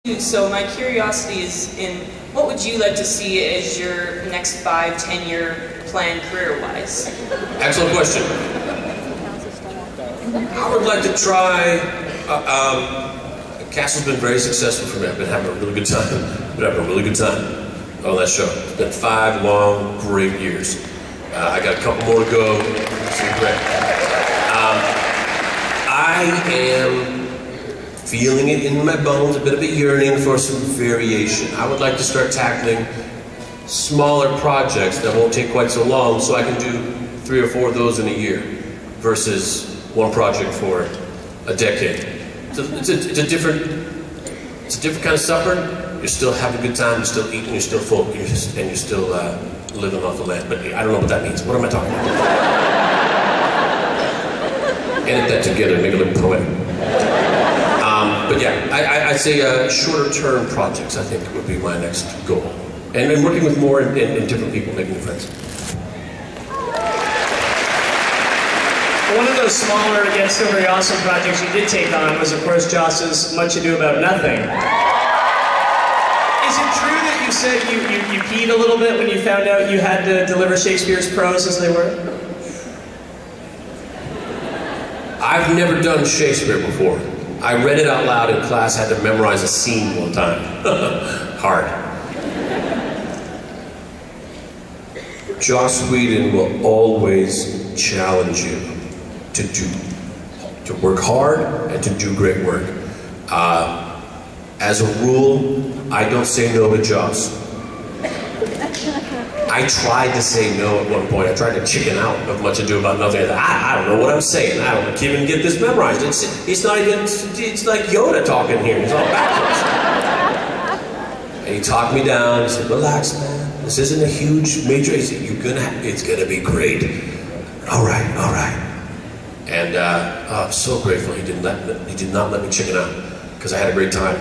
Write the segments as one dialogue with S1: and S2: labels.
S1: So my curiosity is in what would you like to see as your next 5-10-year plan career-wise?
S2: Excellent question. I would like to try, Castle's been very successful for me. I've been having a really good time. On that show. It's been 5 long, great years. I got a couple more to go. It's been great. I am feeling it in my bones, a bit of a yearning for some variation. I would like to start tackling smaller projects that won't take quite so long, so I can do 3 or 4 of those in a year versus one project for a decade. So it's a different kind of supper. You're still having a good time, you're still eating, you're still full, and you're still living off the land. But I don't know what that means. What am I talking about? Edit that together, make it look poetic. But yeah, I'd say shorter term projects, I think, would be my next goal. And then working with more and different people, making new friends.
S3: One of those smaller yet still very awesome projects you did take on was, of course, Joss's Much Ado About Nothing. Is it true that you said you peed a little bit when you found out you had to deliver Shakespeare's prose as they were?
S2: I've never done Shakespeare before. I read it out loud in class, had to memorize a scene one time. Hard. Joss Whedon will always challenge you to work hard and to do great work. As a rule, I don't say no to Joss. I tried to say no at one point. I tried to chicken out of Much Ado About Nothing. I don't know what I'm saying. I don't even get this memorized. It's like Yoda talking here. It's all backwards. And he talked me down. He said, relax, man. This isn't a huge major. He said, it's gonna be great. All right. And I'm so grateful he did not let me chicken out, because I had a great time.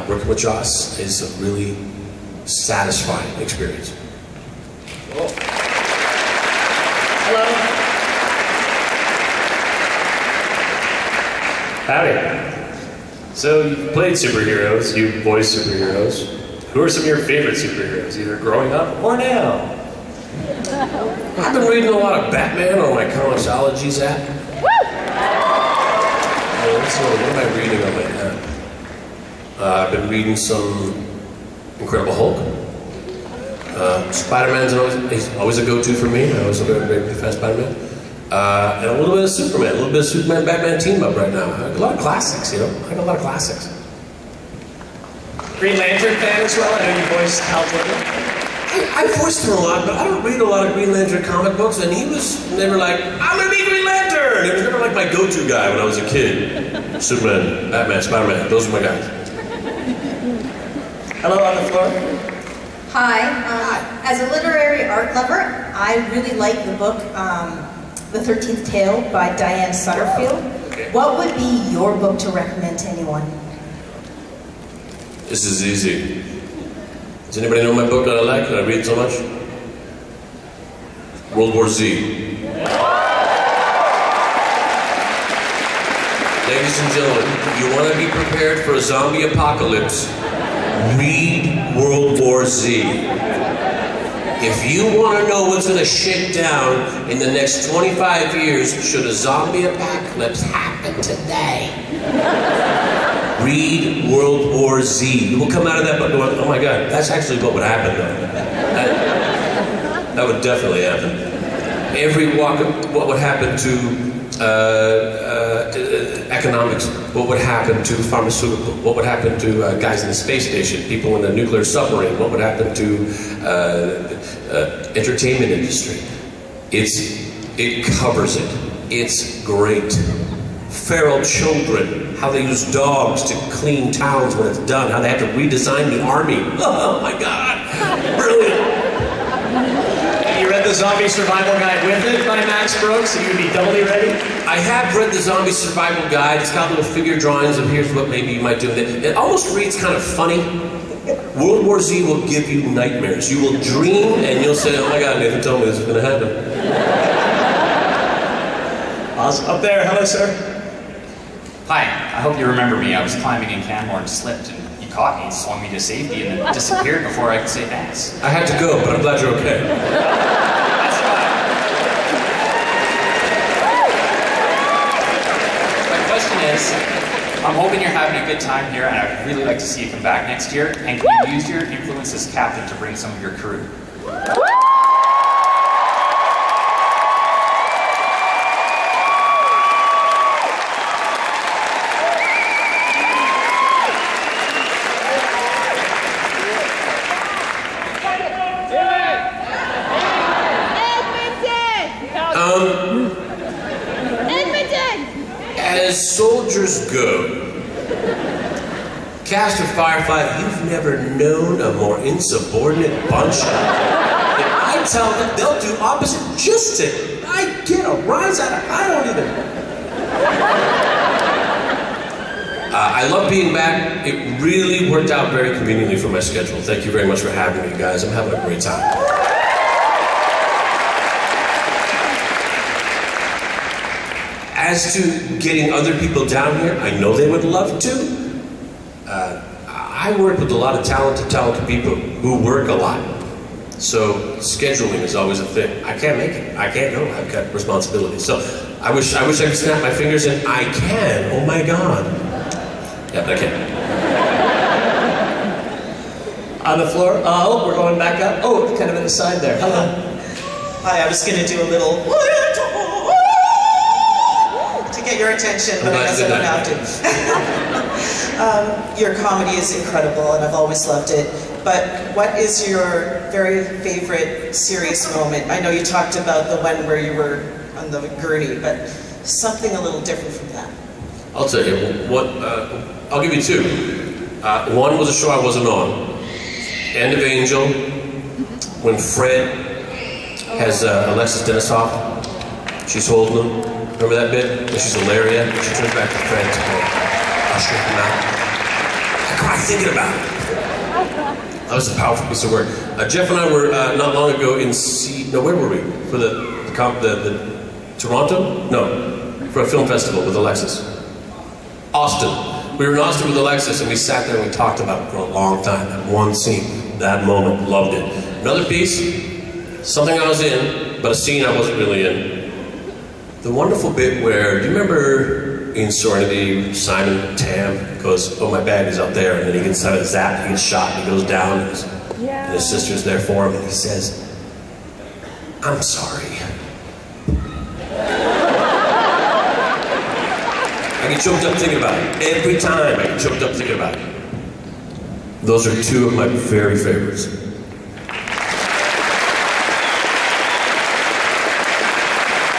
S2: Working with Joss is a really satisfying experience.
S3: Cool. Hello.
S4: Howdy. So you've played superheroes, you've voiced superheroes. Who are some of your favorite superheroes, either growing up or now?
S2: I've been reading a lot of Batman on my Comixology's app. What am I reading on my app? I've been reading some Incredible Hulk. Spider-Man's always a go-to for me. I always love a big fan of Spider-Man. And a little bit of Superman, a little bit of Superman-Batman team-up right now. A lot of classics, you know? I got a lot of classics.
S3: Green Lantern fan as well? I know you voiced Hal Jordan.
S2: I voiced him a lot, but I don't read a lot of Green Lantern comic books, and he was never like, I'm gonna be Green Lantern! He was never like my go-to guy when I was a kid. Superman, Batman, Spider-Man, those were my guys.
S3: Hello, on the floor.
S5: Hi. As a literary art lover, I really like the book, The 13th Tale by Diane Sutterfield.
S2: Okay.
S5: What would be your book to recommend to anyone?
S2: This is easy. Does anybody know my book that I like, that I read so much? World War Z. Ladies and gentlemen, you want to be prepared for a zombie apocalypse, read World War Z. If you want to know what's going to shake down in the next 25 years, should a zombie apocalypse happen today, read World War Z. You will come out of that book going, oh my God, that's actually what would happen though. That would definitely happen. Every walk of what would happen to economics, what would happen to pharmaceutical, what would happen to guys in the space station, people in the nuclear submarine, what would happen to entertainment industry. It covers it. It's great. Feral children, how they use dogs to clean towns when it's done, how they have to redesign the army. Oh my God, brilliant.
S3: You read The Zombie Survival Guide with it by Max Brooks, so you would be doubly ready?
S2: I have read The Zombie Survival Guide. It's got little figure drawings of here's what maybe you might do. It almost reads kind of funny. World War Z will give you nightmares. You will dream and you'll say, oh my God, Nathan told me this was going to happen.
S3: Awesome. Up there, hello sir.
S6: Hi, I hope you remember me. I was climbing in Canmore and slipped, and you he caught me, he swung me to safety, and then disappeared before I could say thanks.
S2: I had to go, but I'm glad you're okay.
S6: That's right. My question is, I'm hoping you're having a good time here, and I'd really like to see you come back next year. And can you use your influence as captain to bring some of your crew?
S2: As soldiers go, cast of Firefly, you've never known a more insubordinate bunch. If I tell them, they'll do opposite just to, I get a rise out of, I don't even. I love being back. It really worked out very conveniently for my schedule. Thank you very much for having me, guys. I'm having a great time. As to getting other people down here, I know they would love to. I work with a lot of talented people who work a lot. So scheduling is always a thing. I can't make it. I can't go. I've got responsibilities. So I wish I could snap my fingers and I can. Oh my God. Yeah, but I can't.
S3: On the floor. Oh, we're going back up. Oh, kind of in the side there. Hello.
S7: Hi, I was going to do a little to get your attention, but I guess I don't have to. Your comedy is incredible, and I've always loved it. But what is your very favorite serious moment? I know you talked about the one where you were on the gurney, but something a little different from that.
S2: I'll tell you. I'll give you two. One was a show I wasn't on. End of Angel, when Fred has Alexis Denisoff. She's holding him. Remember that bit? When she's Hilaria, and she turns back to Fred to go, usher him out. I cried thinking about it. That was a powerful piece of work. Jeff and I were not long ago in where were we? For the Toronto? No, for a film festival with Alexis. Austin. We were in Austin with Alexis, and we sat there and we talked about it for a long time. That one scene, that moment, loved it. Another piece, something I was in, but a scene I wasn't really in. The wonderful bit where, do you remember in Serenity, Simon Tam goes, oh, my bag is up there, and then he gets out of zapped, he gets shot, and he goes down, and his sister's there for him, and he says, I'm sorry. I get choked up thinking about it. Every time I get choked up thinking about it. Those are two of my very favorites.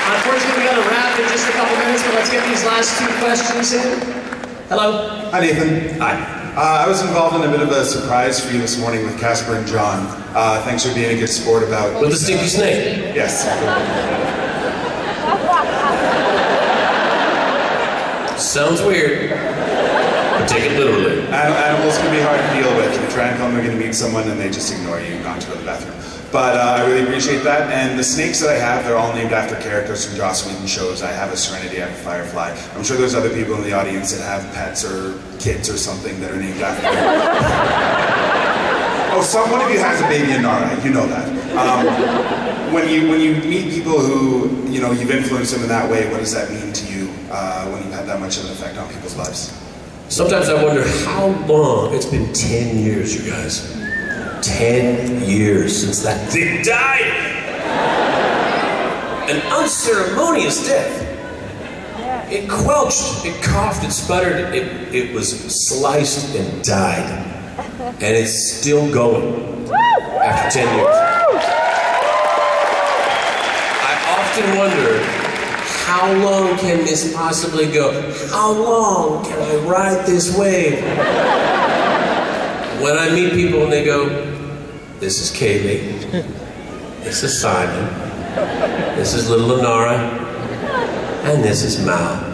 S3: Unfortunately, we got to wrap in just a couple minutes, but let's get these last two questions in. Hello.
S8: Hi, Nathan.
S2: Hi.
S8: I was involved in a bit of a surprise for you this morning with Casper and John. Thanks for being a good sport about...
S2: With the stinky snake?
S8: Yes.
S2: Sounds weird, but take it literally.
S8: Animals can be hard to deal with. You try and tell them they're going to meet someone and they just ignore you and go to the bathroom. But I really appreciate that. And the snakes that I have, they're all named after characters from Joss Whedon shows. I have a Serenity, I have a Firefly. I'm sure there's other people in the audience that have pets or kids or something that are named after them. Oh, one of you has a baby in Nara, you know that. When you meet people who, you've influenced them in that way, what does that mean to you when you've had that much of an effect on people's lives?
S2: Sometimes I wonder how long, it's been 10 years, you guys. 10 years since that thing died. An unceremonious death. It quelched, it coughed, it sputtered, it was sliced and died. And it's still going after 10 years. I often wonder, how long can this possibly go? How long can I ride this wave? When I meet people and they go, this is Kaylee, this is Simon, this is little Lenara, and this is Mal.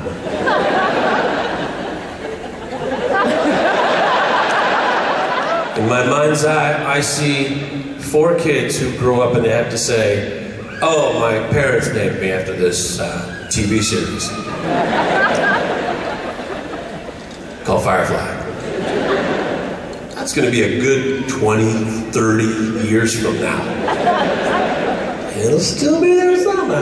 S2: In my mind's eye, I see 4 kids who grow up and they have to say, oh, my parents named me after this TV series called Firefly. That's going to be a good 20, 30 years from now. It'll still be there somehow.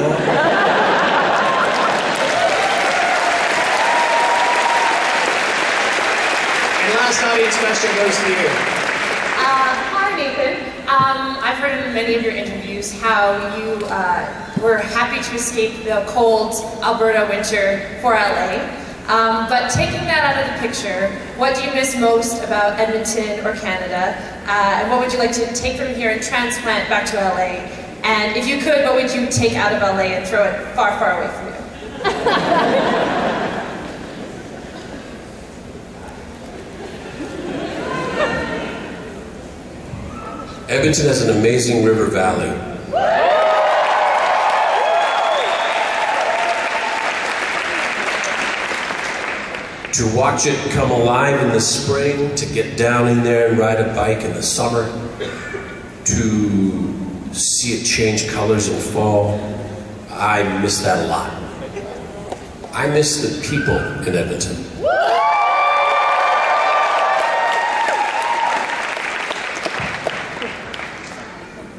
S3: And last audience question goes to you.
S9: Hi, Nathan. I've heard in many of your interviews how you were happy to escape the cold Alberta winter for LA. But taking that out of the picture, what do you miss most about Edmonton or Canada? And what would you like to take from here and transplant back to LA? And if you could, what would you take out of LA and throw it far, far away from you?
S2: Edmonton has an amazing river valley. To watch it come alive in the spring, to get down in there and ride a bike in the summer, to see it change colors in fall, I miss that a lot. I miss the people in Edmonton.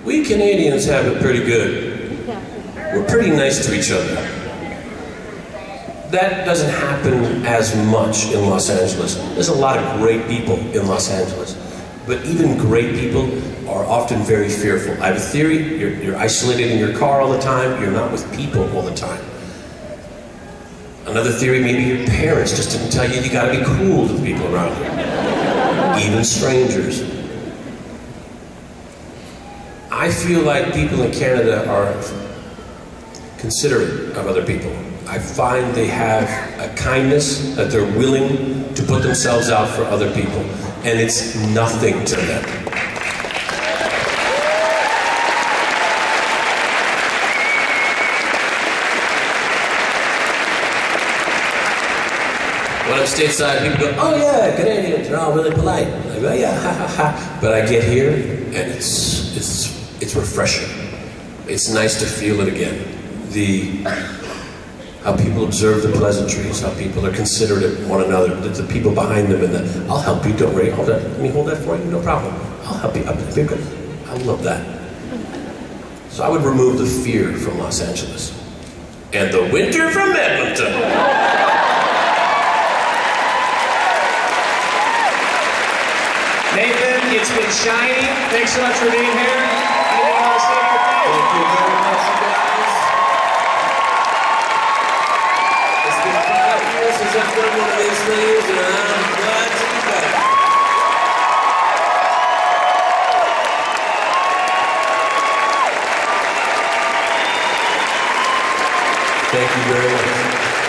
S2: We Canadians have it pretty good. We're pretty nice to each other. That doesn't happen as much in Los Angeles. There's a lot of great people in Los Angeles, but even great people are often very fearful. I have a theory, you're isolated in your car all the time, you're not with people all the time. Another theory, maybe your parents just didn't tell you you gotta be cool to the people around you, even strangers. I feel like people in Canada are considerate of other people. I find they have a kindness that they're willing to put themselves out for other people, and it's nothing to them. When I'm stateside, people go, "Oh yeah, Canadians are all really polite." I go, "Yeah, ha ha ha." But I get here, and it's refreshing. It's nice to feel it again. How people observe the pleasantries, how people are considerate of one another, the people behind them, and I'll help you, don't worry, hold that, let me hold that for you, no problem. I'll help you, I love that. So I would remove the fear from Los Angeles. And the winter from Edmonton.
S3: Nathan, it's been shiny. Thanks so much for being here. Anything you want to say to your fans?
S2: Thank you very much, you guys. It's been 5 years since I've done one of these things, and I'm glad to be back. Thank you very much.